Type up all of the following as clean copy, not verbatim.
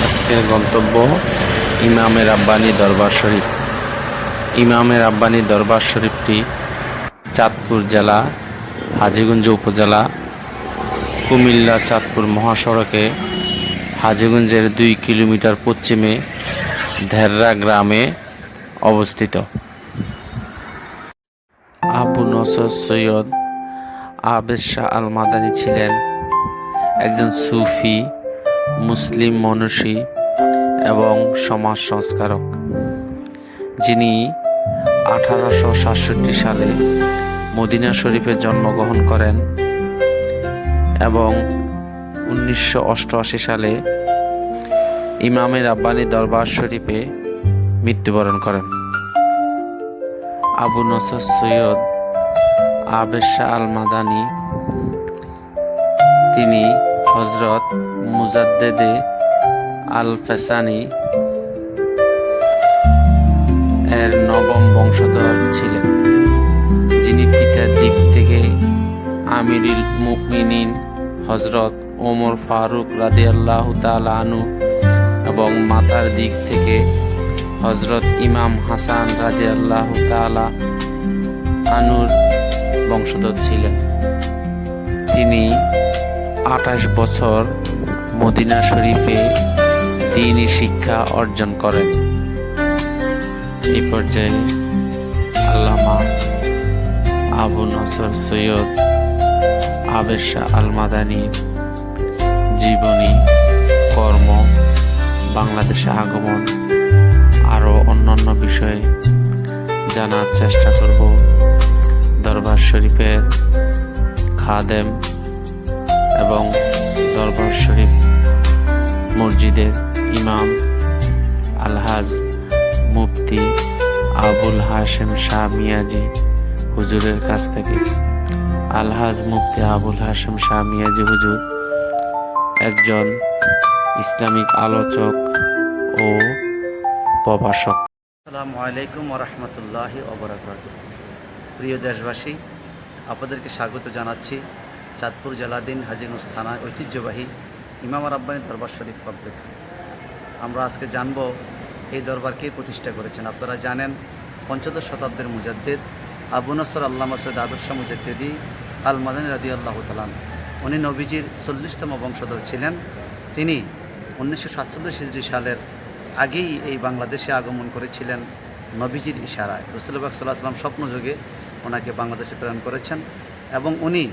আজকের গন্তব্য ইমামে রাব্বানী দরবার শরীফ। ইমামে রাব্বানী দরবার শরীফটি চাঁদপুর জেলা, হাজীগঞ্জ উপজেলা, কুমিল্লা চাঁদপুর মহাসড়কে হাজীগঞ্জের 2 কিলোমিটার পশ্চিমে ধেররা গ্রামে অবস্থিত। আবু নসর সৈয়দ আবেদ শাহ আল মাদানী ছিলেন একজন সুফি, মুসলিম মনীষী এবং সমাজ সংস্কারক, যিনি 1867 সালে মদিনা শরীফে জন্মগ্রহণ করেন এবং 1988 সালে ইমামে রাব্বানী দরবার শরীফে মৃত্যুবরণ করেন। আবু নসর সৈয়দ আবেদ শাহ আল মাদানী তিনি হযরত মুজাদ্দেদে আল ফেসানি এর নবম বংশধর ছিলেন, যিনি পিতার দিক থেকে আমিরুল মুমিনিন হযরত ওমর ফারুক রাদিয়াল্লাহু তাআলা আনহু এবং মাতার দিক থেকে হযরত ইমাম হাসান রাদিয়াল্লাহু তাআলা আনহুর বংশধর ছিলেন। তিনি 28 বছর মদিনা শরীফে দ্বীনি শিক্ষা অর্জন করেন। এই পর্যায়ে আল্লামা আবু নসর সৈয়দ আবেদ শাহ আল মাদানীর জীবনী, কর্ম, বাংলাদেশে আগমন আরও অন্যান্য বিষয়ে জানার চেষ্টা করব। দরবার শরীফের খাদেম এবং দরবার শরীফ মসজিদের ইমাম আলহাজ মুফতি আবুল হাশেম শাহ মিয়াজি হুজুরের কাছ থেকে। আলহাজ মুফতি আবুল হাশেম শাহ মিয়াজি হুজুর একজন ইসলামিক আলোচক ও প্রভাষক। আসসালামু আলাইকুম ওয়া রাহমাতুল্লাহি ওয়া বারাকাতুহু। প্রিয় দেশবাসী, আপনাদেরকে স্বাগত জানাচ্ছি চাঁদপুর জেলাধীন হাজীগঞ্জ থানায় ঐতিহ্যবাহী ইমাম রাব্বানী দরবার শরীফ কমপ্লেক্স। আমরা আজকে জানব এই দরবার কে প্রতিষ্ঠা করেছেন। আপনারা জানেন 15 শতাব্দীর মুজাদ্দিদ আবু নসর আল্লামা সৈয়দ আবেদ শাহ মুজাদ্দিদি আল মাদানী রাদিয়াল্লাহু তাআলা, উনি নবীজির 40তম বংশধর ছিলেন। তিনি 1947 হিজরি সালের আগেই এই বাংলাদেশে আগমন করেছিলেন নবীজির ইশারায়। রাসূলুল্লাহ সাল্লাল্লাহু আলাইহি ওয়াসাল্লাম স্বপ্নযোগে ওনাকে বাংলাদেশে প্রেরণ করেছেন এবং উনি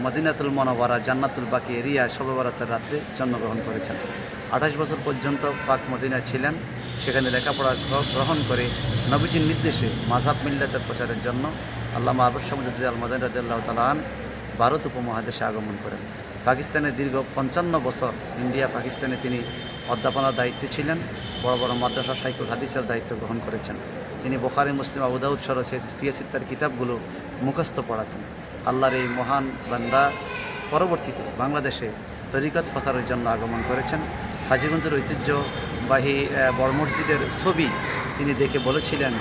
মদিনাতুল মুনাওয়ারা জান্নাতুল বাকি এরিয়ায় শবে বরাতের রাত্রে জন্মগ্রহণ করেছেন। 28 বছর পর্যন্ত পাক মদিনায় ছিলেন। সেখানে লেখাপড়া গ্রহণ করে নবীজির নির্দেশে মাযহাব মিল্লাতের প্রচারের জন্য আল্লামা আবেদ শাহ মুজাদ্দিদ আল মাদানী রাদিয়াল্লাহু তাআলা আনহু ভারত উপমহাদেশে আগমন করেন। পাকিস্তানে দীর্ঘ 55 বছর ইন্ডিয়া পাকিস্তানে তিনি অধ্যাপনার দায়িত্বে ছিলেন। বড় বড় মাদ্রাসা শাইখুল হাদিসের দায়িত্ব গ্রহণ করেছেন। তিনি বুখারী, মুসলিম, আবু দাউদ সহ সিয়াসিত্তার কিতাবগুলো মুখস্থ পড়াতেন। আল্লাহর এই মহান বান্দা পরবর্তীতে বাংলাদেশে তরিকত প্রচারের জন্য আগমন করেছেন। হাজীগঞ্জের ঐতিহ্যবাহী বড় মসজিদের ছবি তিনি দেখে বলেছিলেন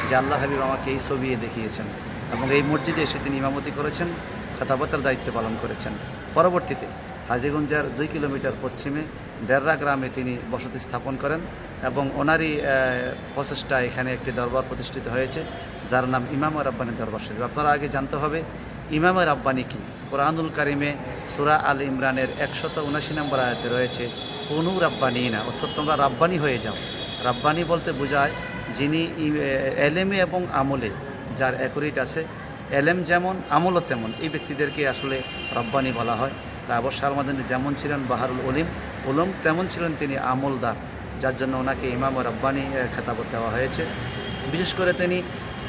যে আল্লাহ হাবিব আমাকে এই ছবি দেখিয়েছেন এবং এই মসজিদে এসে তিনি ইমামতি করেছেন, খেতাবতের দায়িত্ব পালন করেছেন। পরবর্তীতে হাজীগঞ্জের 2 কিলোমিটার পশ্চিমে ধেররা গ্রামে তিনি বসতি স্থাপন করেন এবং ওনারই প্রচেষ্টায় এখানে একটি দরবার প্রতিষ্ঠিত হয়েছে, যার নাম ইমামে রাব্বানী দরবার শরীফ। আপনারা আগে জানতে হবে ইমামে রাব্বানী কি। কোরআনুল কারিমে সূরা আল ইমরানের 179 নম্বর আয়াতে রয়েছে কুনু রাব্বানীনা, অর্থাৎ তোমরা রাব্বানী হয়ে যাও। রাব্বানী বলতে বোঝায় যিনি এলেমে এবং আমলে যার অ্যাকুরেট আছে, এলেম যেমন আমলও তেমন, এই ব্যক্তিদেরকে আসলে রাব্বানী বলা হয়। তা অবশ্য আল মাদানী যেমন ছিলেন বাহারুল উলুম, তেমন ছিলেন তিনি আমলদার, যার জন্য ওনাকে ইমাম রাব্বানী খেতাবত দেওয়া হয়েছে। বিশেষ করে তিনি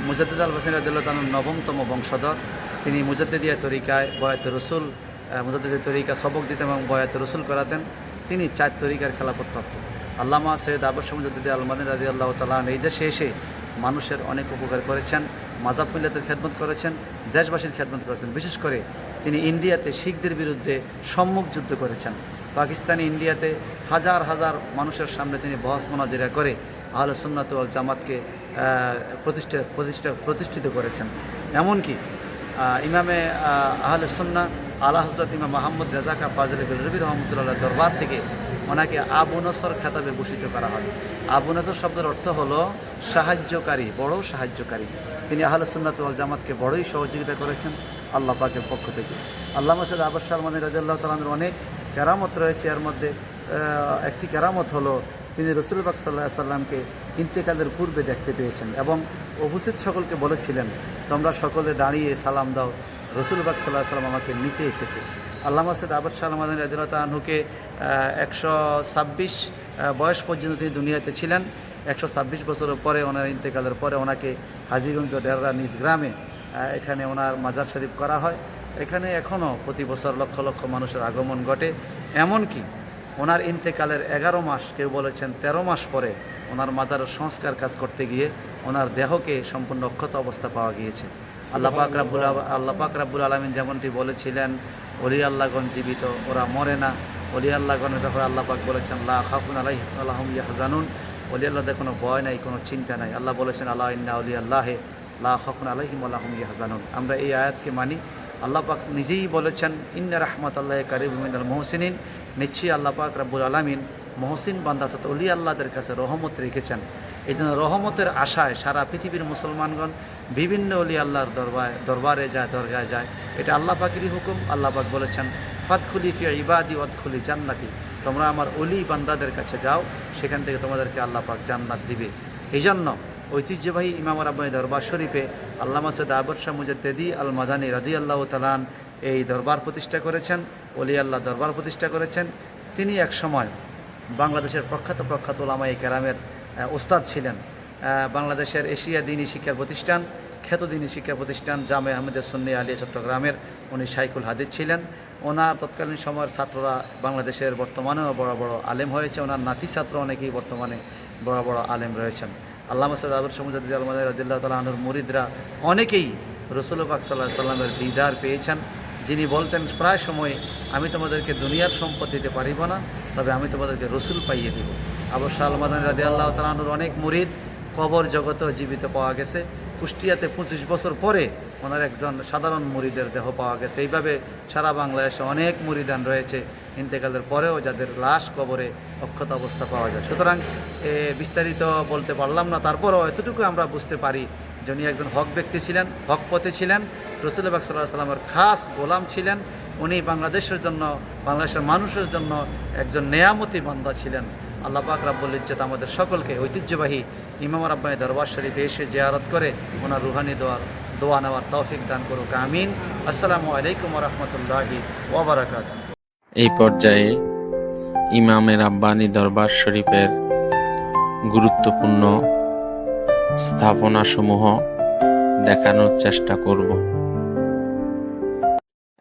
মুজাদ্দিদ আল ফেসানি রাদিয়াল্লাহু তাআলা 9তম বংশধর। তিনি মুজাদ্দিদিয়া তরিকায় বয়াতে রসুল, মুজাদ্দিদি তরিকা সবক দিতেন এবং বয়াতে রসুল করাতেন। তিনি 4 তরিকার খেলাফত প্রাপ্ত। আল্লামা সৈয়দ আবেদ শাহ মুজাদ্দিদ আল মাদানী রাদিয়াল্লাহু তাআলা এই দেশে এসে মানুষের অনেক উপকার করেছেন, মাযহাব মিল্লাতের খেদমত করেছেন, দেশবাসীর খেদমত করেছেন। বিশেষ করে তিনি ইন্ডিয়াতে শিখদের বিরুদ্ধে সম্মুখ যুদ্ধ করেছেন। পাকিস্তানি ইন্ডিয়াতে হাজার হাজার মানুষের সামনে তিনি বহস মোনাজিরা করে আহলে সুন্নাত ওয়াল জামাতকে প্রতিষ্ঠিত করেছেন। এমনকি ইমামে আহলে সুন্নাহ আলা হযরত ইমাম মুহাম্মদ রেজা কা ফাজিল বেলরবি রহমতুল্লাহ দরবার থেকে ওনাকে আবু নসর খেতাবে ভূষিত করা হয়। আবু নসর শব্দের অর্থ হলো সাহায্যকারী, বড় সাহায্যকারী। তিনি আহলে সুন্নাত ওয়াল জামাতকে বড়ই সহযোগিতা করেছেন আল্লাহ পাকের পক্ষ থেকে। আল্লামা সৈয়দ আবদ শাহ আল মাদানী রাদিয়াল্লাহু তাআলা আনহুর অনেক কেরামত রয়েছে। এর মধ্যে একটি কেরামত হলো তিনি রাসূল পাক সাল্লাল্লাহু আলাইহি সাল্লামকে ইন্তেকালের পূর্বে দেখতে পেয়েছেন এবং উপস্থিত সকলকে বলেছিলেন, তোমরা সকলে দাঁড়িয়ে সালাম দাও, রাসূল পাক সাল্লাল্লাহু আলাইহি সাল্লাম আমাকে নিতে এসেছে। আল্লামা সৈয়দ আবদ শাহ আল মাদানী রাদিয়াল্লাহু তাআলা আনহুকে 126 বয়স পর্যন্ত তিনি দুনিয়াতে ছিলেন। 126 বছরের পরে ওনার ইন্তেকালের পরে ওনাকে হাজীগঞ্জ ডেরা নিজ গ্রামে এখানে ওনার মাজার শরীফ করা হয়। এখানে এখনও প্রতি বছর লক্ষ লক্ষ মানুষের আগমন ঘটে। এমনকি ওনার ইন্তেকালের 11 মাস, কেউ বলেছেন 13 মাস পরে ওনার মাজারের সংস্কার কাজ করতে গিয়ে ওনার দেহকে সম্পূর্ণ অক্ষত অবস্থা পাওয়া গিয়েছে। আল্লাহ পাক রাব্বুল আলামিন যেমনটি বলেছিলেন, ওলি আল্লাহগণ জীবিত, ওরা মরে না। ওলি আল্লাহগণের ব্যাপারে আল্লাহ পাক বলেছেন, লা খাউফুন আলাইহিম ওয়া লা হুম ইয়াহজানুন, ওলি আল্লাহদের কোনো ভয় নাই, কোনো চিন্তা নাই। আল্লাহ বলেছেন, আল্লাহ ইন্না ওলি আল্লাহে লা খাউফুন আলাইহিম ওয়া লা হুম ইয়াহজানুন। আমরা এই আয়াতকে মানি। আল্লাহ পাক নিজেই বলেছেন, ইন্না রাহমাতাল্লাহি কারীবুম মিনাল মুহসিনিন, নিশ্চয়ই আল্লাহ পাক রাব্বুল আলামিন মহসিন বান্দা তথা ওলি আল্লাহদের কাছে রহমত রেখেছেন। এই জন্য রহমতের আশায় সারা পৃথিবীর মুসলমানগণ বিভিন্ন ওলি আল্লাহর দরবারে যায়, দরগায় যায়। এটা আল্লাহ পাকেরই হুকুম। আল্লাহ পাক বলেছেন, ফাদখুলি ফি ইবাদি ওয়াদখুলি জান্নাতি, তোমরা আমার ওলি বান্দাদের কাছে যাও, সেখান থেকে তোমাদেরকে আল্লাহ পাক জান্নাত দিবে। এই জন্য ঐতিহ্যবাহী ইমাম রাব্বানী দরবার শরীফে আল্লামা সৈয়দ আবদ শাহ মুজাদ্দিদি আল মাদানী রাদিয়াল্লাহু তাআলা এই দরবার প্রতিষ্ঠা করেছেন, ওলি আল্লাহ দরবার প্রতিষ্ঠা করেছেন। তিনি এক সময় বাংলাদেশের প্রখ্যাত ওলামায়ে কেরামের ওস্তাদ ছিলেন। বাংলাদেশের এশিয়া দ্বীনি শিক্ষা প্রতিষ্ঠান, খ্যাত দ্বীনি শিক্ষা প্রতিষ্ঠান জামে আহমেদের সুন্নি আলিয়া চট্টগ্রামের উনি শাইখুল হাদিস ছিলেন। ওনার তৎকালীন সময়ের ছাত্ররা বাংলাদেশের বর্তমানেও বড় বড় আলেম হয়েছে। ওনার নাতি ছাত্র অনেকেই বর্তমানে বড় বড় আলেম রয়েছেন। আল্লামা সৈয়দ আবদ শাহ মুজাদ্দিদ আল মাদানী রাদিয়াল্লাহু তাআলা আনহুর মুরিদরা অনেকেই রাসূল পাক সাল্লাল্লাহু আলাইহি সাল্লামের দিদার পেয়েছেন। যিনি বলতেন প্রায় সময়, আমি তোমাদেরকে দুনিয়ার সম্পদ দিতে পারিব না, তবে আমি তোমাদেরকে রসুল পাইয়ে দিব। আবদ শাহ আল মাদানী রাদিয়াল্লাহু তাআলা আনহুর অনেক মুরিদ কবর জগতেও জীবিত পাওয়া গেছে। কুষ্টিয়াতে 25 বছর পরে ওনার একজন সাধারণ মুরিদের দেহ পাওয়া গেছে। এইভাবে সারা বাংলাদেশে অনেক মুরিদান রয়েছে ইন্তেকালের পরেও যাদের লাশ কবরে অক্ষত অবস্থা পাওয়া যায়। সুতরাং বিস্তারিত বলতে পারলাম না, তারপরও এতটুকু আমরা বুঝতে পারি যে উনি একজন হক ব্যক্তি ছিলেন, হক পথে ছিলেন, রাসূল পাক সাল্লাল্লাহু আলাইহি সাল্লামের খাস গোলাম ছিলেন। উনি বাংলাদেশের জন্য, বাংলাদেশের মানুষের জন্য একজন নেয়ামতি বান্দা ছিলেন। আল্লাহ পাক রাব্বুল ইজ্জত আমাদের সকলকে ঐতিহ্যবাহী ইমাম রাব্বানী দরবার শরীফে এসে জিয়ারত করে ওনার রুহানি দোয়া নেওয়ার তৌফিক দান করুক, আমিন। আসসালামু আলাইকুম ওয়া রাহমাতুল্লাহি ওয়া বারাকাতুহু। এই পর্যায়ে ইমামে রাব্বানী দরবার শরীফের গুরুত্বপূর্ণ স্থাপনাসমূহ দেখানোর চেষ্টা করব।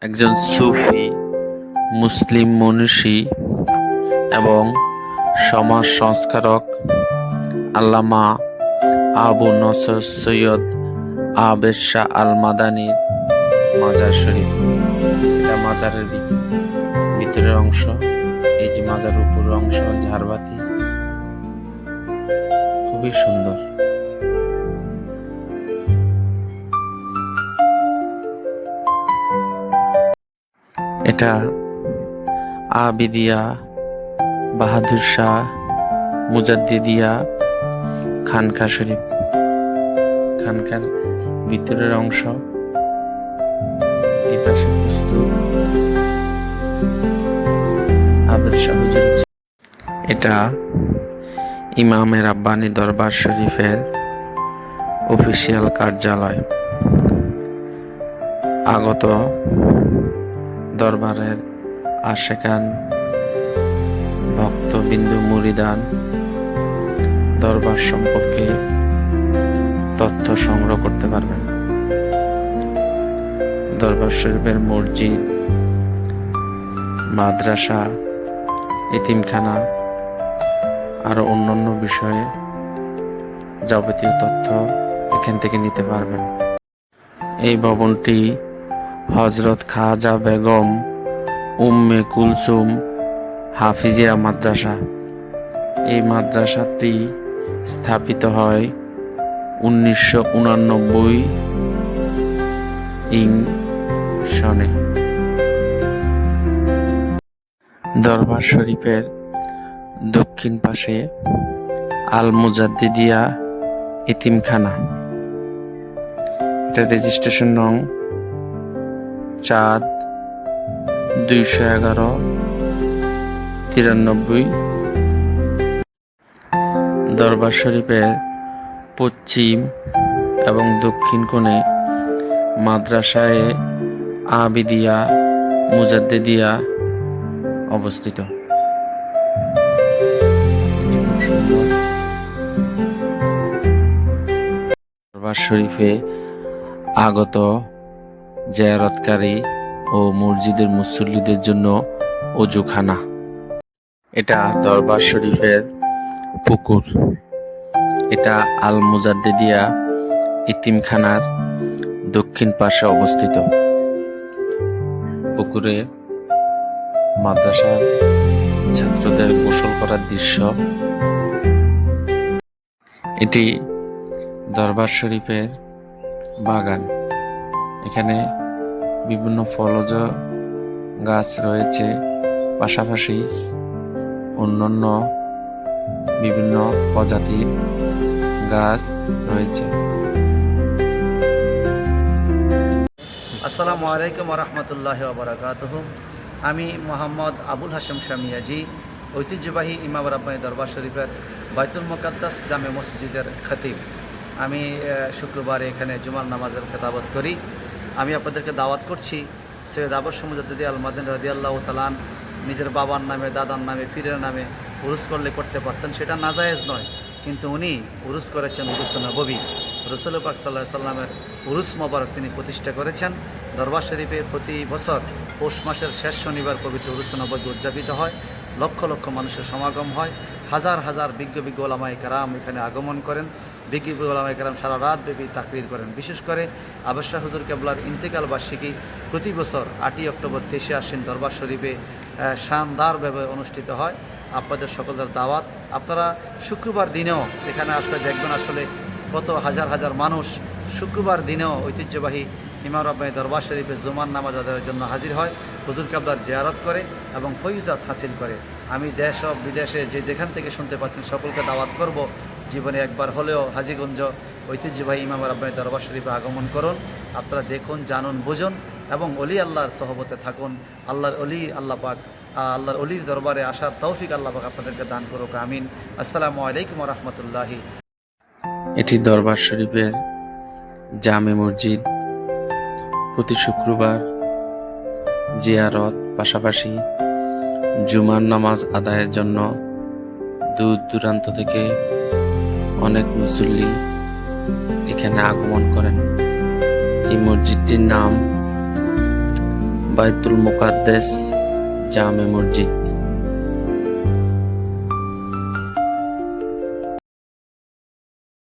একজন সুফি, মুসলিম মনীষী এবং সমাজ সংস্কারক আল্লামা আবু নসর সৈয়দ আবেদ শাহ আল মাদানীর মাজার শরীফ। এটা মাজারের ভিতরের অংশ। এই যে মাজার উপরের অংশ ঝাড়বাতি, খুবই সুন্দর। এটা আবিদিয়া বাহাদুর শাহ মুজাদ্দিদিয়া খানকা শরীফ, খানকার ভিতরের অংশ। এই পাশে প্রস্তুত আবেদ শাহ হুজুর। এটা ইমামে রাব্বানী দরবার শরীফের অফিসিয়াল কার্যালয়। আগত দরবারের আশেকান ভক্তবিন্দু মুরিদান দরবার সম্পর্কে তথ্য সংগ্রহ করতে পারবেন। দরবার শরীফের মসজিদ, মাদ্রাসা, এতিমখানা আরো অন্যান্য বিষয়ে যাবতীয় তথ্য এখান থেকে নিতে পারবেন। এই ভবনটি হযরত খাজা বেগম উম্মে কুলসুম হাফিজিয়া মাদ্রাসা। এই মাদ্রাসাটি স্থাপিত হয় 1989 সনে। দরবার শরীফের দক্ষিণ পাশে আল মুজাদ্দিদিয়া এতিমখানা। এটা রেজিস্ট্রেশন নং 4-211-93। দরবার শরীফের পশ্চিম এবং দক্ষিণ কোণে মাদ্রাসায়ে আবিদিয়া মুজাদ্দিদিয়া অবস্থিত। দরবার শরীফে আগত জিয়ারতকারী ও মসজিদের মুসল্লিদের জন্য অজুখানা। এটা দরবার শরীফের পুকুর। এটা আল মুজাদ্দিদিয়া ইতিমখানার দক্ষিণ পাশে অবস্থিত। পুকুরে মাদ্রাসার ছাত্রদের গোসল করার দৃশ্য। এটি দরবার শরীফের বাগান। এখানে বিভিন্ন ফলজ গাছ রয়েছে, পাশাপাশি অন্যান্য বিভিন্ন প্রজাতির গাছ রয়েছে। আসসালামু আলাইকুম রহমতুল্লাহ ওবরাকাতুহ। আমি মোহাম্মদ আবুল হাশেম শামিয়াজি, ঐতিহ্যবাহী ইমাম রাব্বানী দরবার শরীফের বাইতুল মুকাদ্দাস জামে মসজিদের খতিব। আমি শুক্রবার এখানে জুমার নামাজের খেতাবত করি। আমি আপনাদেরকে দাওয়াত করছি সৈয়দ আবু মুজাদ্দিদি আল মাদানী রাদিয়াল্লাহু তাআলা নিজের বাবার নামে, দাদার নামে, পীরের নামে উরুস করলে করতে পারতেন, সেটা নাজায়েজ নয়। কিন্তু উনি উরুস করেছেন উরুস নববী, রাসূল পাক সাল্লাল্লাহু আলাইহি সাল্লামের উরুস মোবারক তিনি প্রতিষ্ঠা করেছেন। দরবার শরীফে প্রতি বছর পৌষ মাসের শেষ শনিবার পবিত্র উরুস নববী উদযাপিত হয়। লক্ষ লক্ষ মানুষের সমাগম হয়। হাজার হাজার বিজ্ঞ ওলামায়ে কেরাম এখানে আগমন করেন। বিজ্ঞ ওলামায়ে কেরাম সারা রাত ব্যাপী তাকরীর করেন। বিশেষ করে আবদ শাহ হুজুর কেবলার ইন্তেকাল বার্ষিকী প্রতি বছর 8ই অক্টোবর 23শে আশ্বিন দরবার শরীফে শানদারভাবে অনুষ্ঠিত হয়। আপনাদের সকলের দাওয়াত। আপনারা শুক্রবার দিনেও এখানে আসলে দেখবেন আসলে কত হাজার হাজার মানুষ শুক্রবার দিনেও ঐতিহ্যবাহী ইমাম রাব্বানী দরবার শরীফে জুমার নামাজ আদায়ের জন্য হাজির হয়, হুজুর কেবলার জিয়ারত করে এবং ফয়জাত হাসিল করে। আমি দেশ ও বিদেশে যেখান থেকে শুনতে পাচ্ছেন সকলকে দাওয়াত করব, জীবনে একবার হলেও হাজীগঞ্জ ঐতিহ্যবাহী ইমাম রাব্বানী দরবার শরীফে আগমন করুন। আপনারা দেখুন, জানুন, বুঝুন এবং অলি আল্লাহর সহবতে থাকুন। আল্লাহর অলি আল্লাহ পাক, আল্লাহর অলির দরবারে আসার তৌফিক আল্লাহ পাক আপনাদেরকে দান করুক, আমিন। আসসালামু আলাইকুম রহমতুল্লাহি। এটি দরবার শরীফের জামে মসজিদ। প্রতি শুক্রবার জিয়ারত, পাশাপাশি জুমার নামাজ আদায়ের জন্য দূর দূরান্ত থেকে অনেক মুসল্লি এখানে আগমন করেন। এই মসজিদটির নাম বাইতুল মুকাদ্দাস জামে মসজিদ।